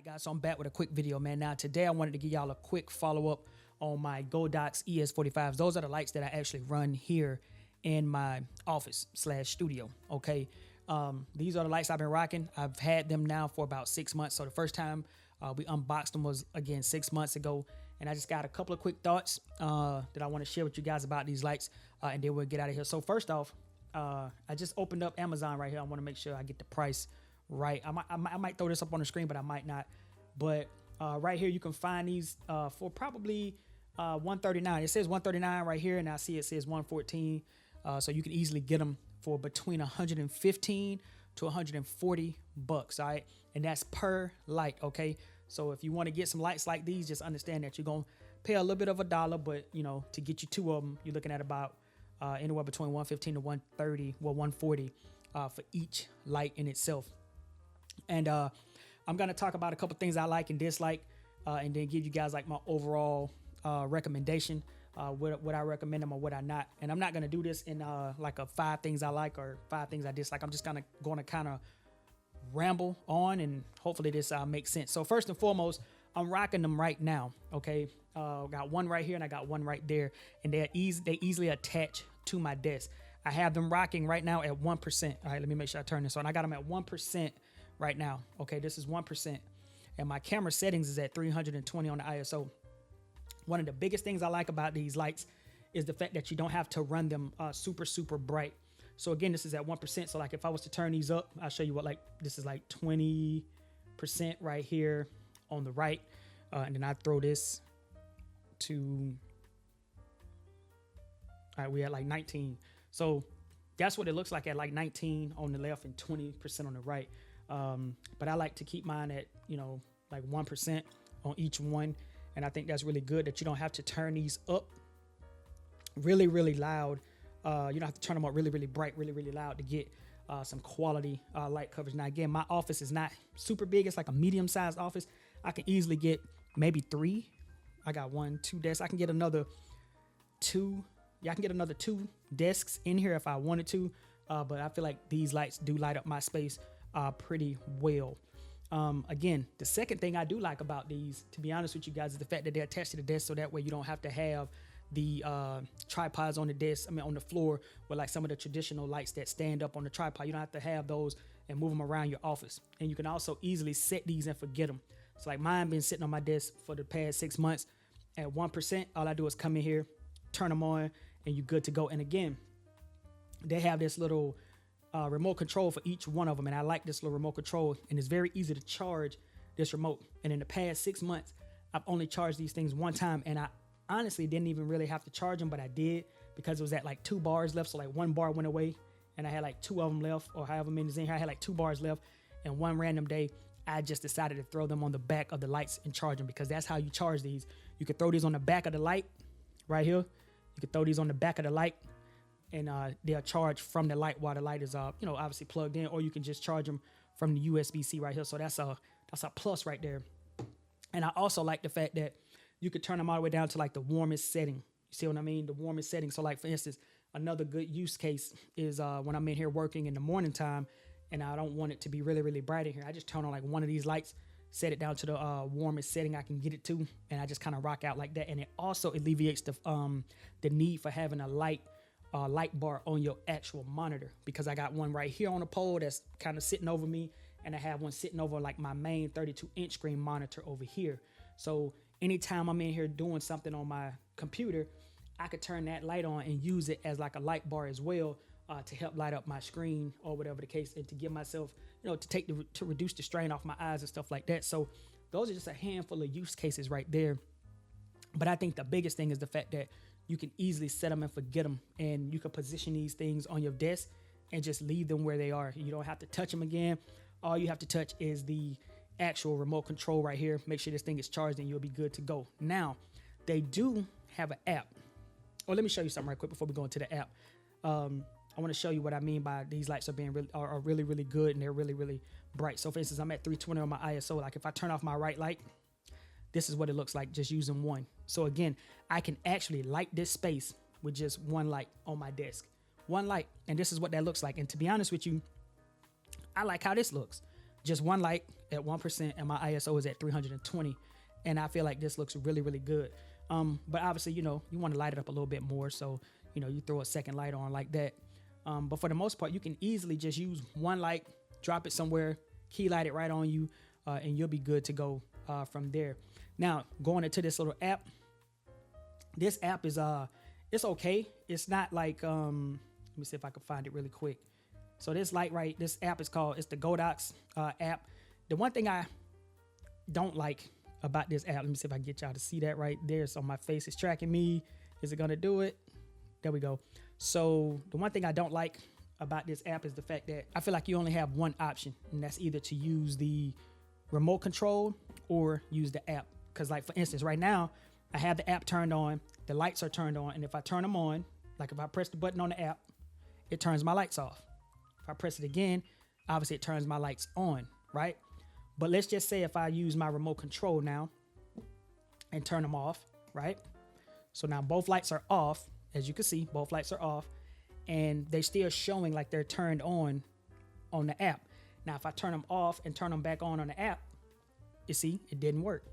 guys, so I'm back with a quick video, man. Now today I wanted to give y'all a quick follow-up on my GODOX ES45s. Those are the lights that I actually run here in my office / studio. Okay, these are the lights I've been rocking. I've had them now for about 6 months. So the first time we unboxed them was again 6 months ago, and I just got a couple of quick thoughts that I want to share with you guys about these lights, and then we'll get out of here. So first off, I just opened up Amazon right here. I want to make sure I get the price right. I might throw this up on the screen, but I might not. But right here you can find these for probably $139. It says $139 right here, and I see it says $114. So you can easily get them for between $115 to $140 bucks. All right, and that's per light. Okay, so if you want to get some lights like these, just understand that you're gonna pay a little bit of a dollar, but you know, to get you 2 of them, you're looking at about anywhere between $115 to $130, well $140 for each light in itself. And I'm gonna talk about a couple things I like and dislike, and then give you guys like my overall recommendation, what I recommend them or what I not. And I'm not gonna do this in like a 5 things I like or 5 things I dislike. I'm just gonna kind of ramble on, and hopefully this makes sense. So first and foremost, I'm rocking them right now. Okay, got one right here and I got one right there, and they easily attach to my desk. I have them rocking right now at 1%. All right, let me make sure I turn this on. I got them at 1% right now. Okay, this is 1%, and my camera settings is at 320 on the ISO. One of the biggest things I like about these lights is the fact that you don't have to run them super bright. So again, this is at 1%. So like if I was to turn these up, I'll show you what, like this is like 20% right here on the right, and then I throw this to, all right, we at like 19. So that's what it looks like at like 19 on the left and 20% on the right. But I like to keep mine at, you know, like 1% on each one. And I think that's really good that you don't have to turn these up really loud. You don't have to turn them up really bright, really loud to get some quality light coverage. Now, again, my office is not super big. It's like a medium-sized office. I can easily get maybe 3. I got 1, 2 desks. I can get another 2. Yeah, I can get another 2 desks in here if I wanted to. But I feel like these lights do light up my space pretty well. Again, the second thing I do like about these, to be honest with you guys, is the fact that they're attached to the desk, so that way you don't have to have the tripods on the desk, on the floor, with like some of the traditional lights that stand up on the tripod. You don't have to have those and move them around your office. And you can also easily set these and forget them. So like mine been sitting on my desk for the past 6 months at 1%. All I do is come in here, turn them on, and you're good to go. And again, they have this little remote control for each one of them, and I like this little remote control, and it's very easy to charge this remote. And in the past 6 months, I've only charged these things 1 time, and I honestly didn't even really have to charge them, but I did because it was at like 2 bars left. So like 1 bar went away, and I had like 2 of them left, or however many is in here. I had like 2 bars left, and one random day I just decided to throw them on the back of the lights and charge them, because that's how you charge these. You could throw these on the back of the light right here. You could throw these on the back of the light, and they'll charge from the light while the light is you know, obviously plugged in, or you can just charge them from the USB-C right here. So that's a plus right there. And I also like the fact that you could turn them all the way down to like the warmest setting. You see what I mean? The warmest setting. So like, for instance, another good use case is when I'm in here working in the morning time and I don't want it to be really bright in here. I just turn on like one of these lights, set it down to the warmest setting I can get it to, and I just kind of rock out like that. And it also alleviates the need for having a light bar on your actual monitor, because I got one right here on the pole that's kind of sitting over me, and I have one sitting over like my main 32-inch screen monitor over here. So anytime I'm in here doing something on my computer, I could turn that light on and use it as like a light bar as well, to help light up my screen or whatever the case, and to give myself, you know, to reduce the strain off my eyes and stuff like that. So those are just a handful of use cases right there. But I think the biggest thing is the fact that you can easily set them and forget them, and you can position these things on your desk and just leave them where they are. You don't have to touch them again. All you have to touch is the actual remote control right here. Make sure this thing is charged, and you'll be good to go. Now, they do have an app. Oh, let me show you something right quick before we go into the app. I want to show you what I mean by these lights are really good, and they're really bright. So for instance, I'm at 320 on my ISO. Like if I turn off my right light, this is what it looks like just using one. So again, I can actually light this space with just one light on my desk. One light, and this is what that looks like. And to be honest with you, I like how this looks. Just one light, at 1% and my ISO is at 320. And I feel like this looks really, really good. But obviously, you know, you want to light it up a little bit more. So, you know, you throw a second light on like that. But for the most part, you can easily just use one light, drop it somewhere, key light it right on you, and you'll be good to go from there. Now, going into this little app, this app is, it's okay. It's not like, let me see if I can find it really quick. So this app is called, it's the GODOX app. The one thing I don't like about this app, let me see if I can get y'all to see that right there. So my face is tracking me. Is it gonna do it? There we go. So the one thing I don't like about this app is the fact that I feel like you only have one option, and that's either to use the remote control or use the app. Because like for instance, right now I have the app turned on, the lights are turned on, and if I turn them on, like if I press the button on the app, it turns my lights off. If I press it again, obviously it turns my lights on, right? But let's just say if I use my remote control now and turn them off, right? So now both lights are off. As you can see, both lights are off, and they're still showing like they're turned on the app. Now, if I turn them off and turn them back on the app, you see, it didn't work.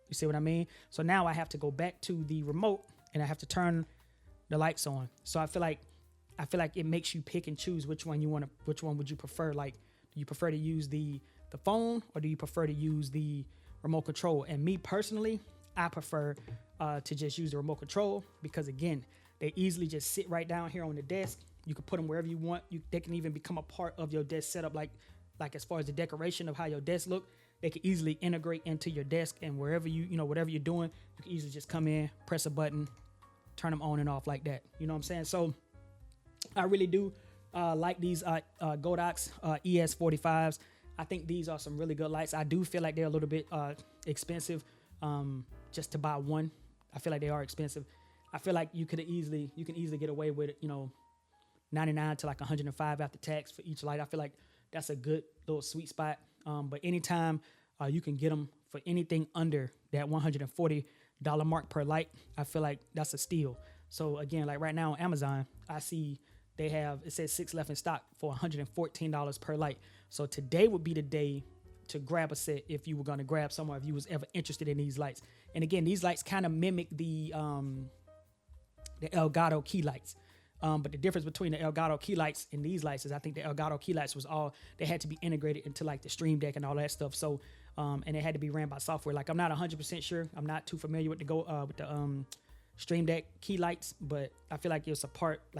You see what I mean? So now I have to go back to the remote and I have to turn the lights on. So I feel like it makes you pick and choose which one would you prefer? Like, do you prefer to use the phone or do you prefer to use the remote control? And me personally, I prefer to just use the remote control because again, they easily just sit right down here on the desk. You can put them wherever you want. They can even become a part of your desk setup, like as far as the decoration of how your desk look. They can easily integrate into your desk, and wherever whatever you're doing, you can easily just come in, press a button, turn them on and off like that. You know what I'm saying? So I really do like these GODOX ES45s. I think these are some really good lights. I do feel like they're a little bit expensive just to buy one. I feel like they are expensive. I feel like you can easily get away with it, 99 to like 105 after tax for each light. I feel like that's a good little sweet spot. But anytime you can get them for anything under that $140 mark per light, I feel like that's a steal. So again, like right now on Amazon, I see it says 6 left in stock for $114 per light. So today would be the day to grab a set if you were going to grab some, or if you was ever interested in these lights. And again, these lights kind of mimic the Elgato key lights. But the difference between the Elgato key lights and these lights is I think the Elgato key lights they had to be integrated into like the Stream Deck and all that stuff. So, and it had to be ran by software. Like I'm not 100% sure. I'm not too familiar with the Stream Deck key lights, but I feel like it's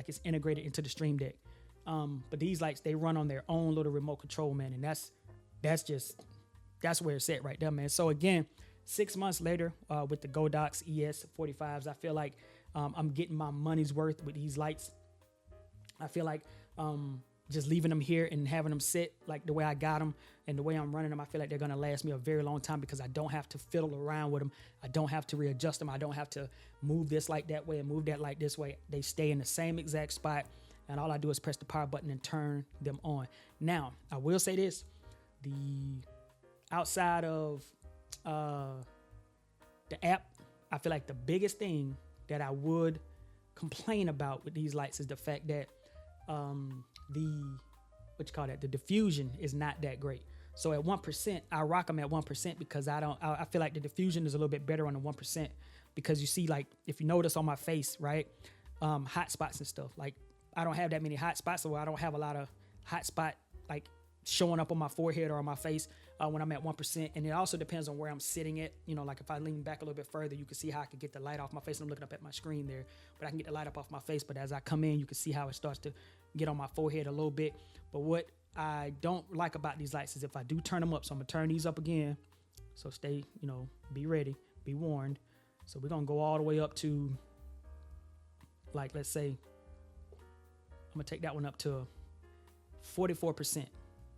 it's integrated into the Stream Deck. But these lights, they run on their own little remote control, man. And that's where it's at right there, man. So again, 6 months later, with the GODOX ES45s, I feel like I'm getting my money's worth with these lights. I feel like just leaving them here and having them sit like the way I got them and the way I'm running them, I feel like they're going to last me a very long time because I don't have to fiddle around with them. I don't have to readjust them. I don't have to move this light that way and move that light this way. They stay in the same exact spot, and all I do is press the power button and turn them on. Now, I will say this. Outside of the app, I feel like the biggest thing that I would complain about with these lights is the fact that the diffusion is not that great. So at 1%, I rock them at 1% because I feel like the diffusion is a little bit better on the 1% because you see, like, if you notice on my face, right, hot spots and stuff, like I don't have that many hot spots, so I don't have a lot of hot spot like showing up on my forehead or on my face when I'm at 1%. And it also depends on where I'm sitting at. Like if I lean back a little bit further, you can see how I can get the light off my face. I'm looking up at my screen there, but I can get the light up off my face. But as I come in, you can see how it starts to get on my forehead a little bit. But what I don't like about these lights is if I do turn them up, so I'm gonna turn these up again. So stay, be ready, be warned. So we're gonna go all the way up to, like, let's say, I'm gonna take that one up to 44%.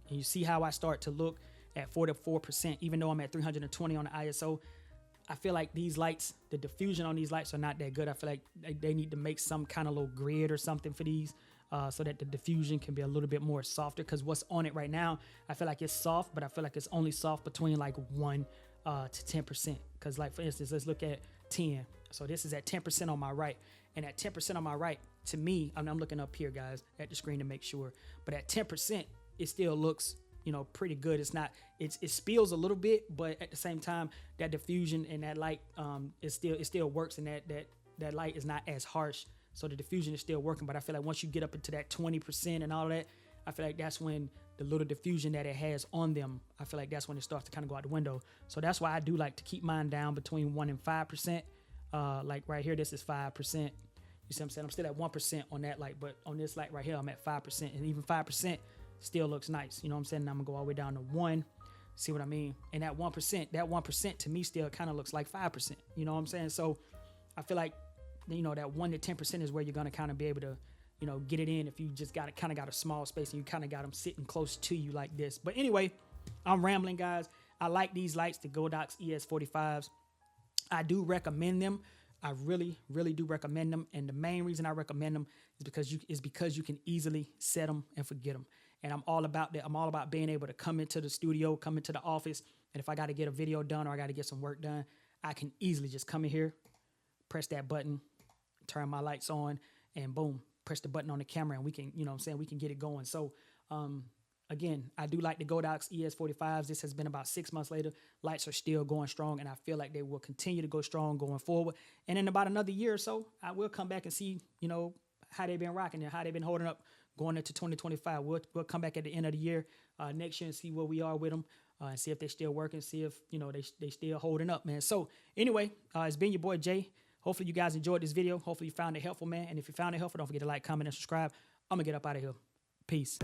And you see how I start to look at 44%, even though I'm at 320 on the ISO. I feel like these lights, the diffusion on these lights are not that good. I feel like they need to make some kind of little grid or something for these so that the diffusion can be a little bit more softer, because what's on it right now, I feel like it's soft, but I feel like it's only soft between like 1 to 10%. Because like, for instance, let's look at 10. So this is at 10% on my right. And at 10% on my right, to me, I'm looking up here, guys, at the screen to make sure. But at 10%, it still looks, pretty good. It's not, it spills a little bit, but at the same time, that diffusion and that light, it still works, and that light is not as harsh. So the diffusion is still working. But I feel like once you get up into that 20% and all that, I feel like that's when the little diffusion that it has on them, I feel like that's when it starts to kind of go out the window. So that's why I do like to keep mine down between 1 and 5%. Like right here, this is 5%. You see what I'm saying? I'm still at 1% on that light, but on this light right here, I'm at 5%. And even 5% still looks nice. You know what I'm saying? And I'm gonna go all the way down to 1. See what I mean? And that 1% to me still kind of looks like 5%. You know what I'm saying? So I feel like, that 1 to 10% is where you're gonna kind of be able to, get it in if you just got a small space and you kind of got them sitting close to you like this. But anyway, I'm rambling, guys. I like these lights, the GODOX ES45s. I do recommend them. I really, really do recommend them. And the main reason I recommend them is because you can easily set them and forget them. And I'm all about that. I'm all about being able to come into the studio, come into the office, and if I got to get a video done or I got to get some work done, I can easily just come in here, press that button, turn my lights on, and boom, press the button on the camera, and we can, we can get it going. So, again, I do like the GODOX ES45s. This has been about 6 months later. Lights are still going strong, and I feel like they will continue to go strong going forward. And in about another year or so, I will come back and see, how they've been rocking and how they've been holding up going into 2025. We'll come back at the end of the year next year and see where we are with them, and see if they're still working, see if, they still holding up, man. So anyway, it's been your boy Jay. Hopefully you guys enjoyed this video. Hopefully you found it helpful, man. And if you found it helpful, don't forget to like, comment, and subscribe. I'm going to get up out of here. Peace.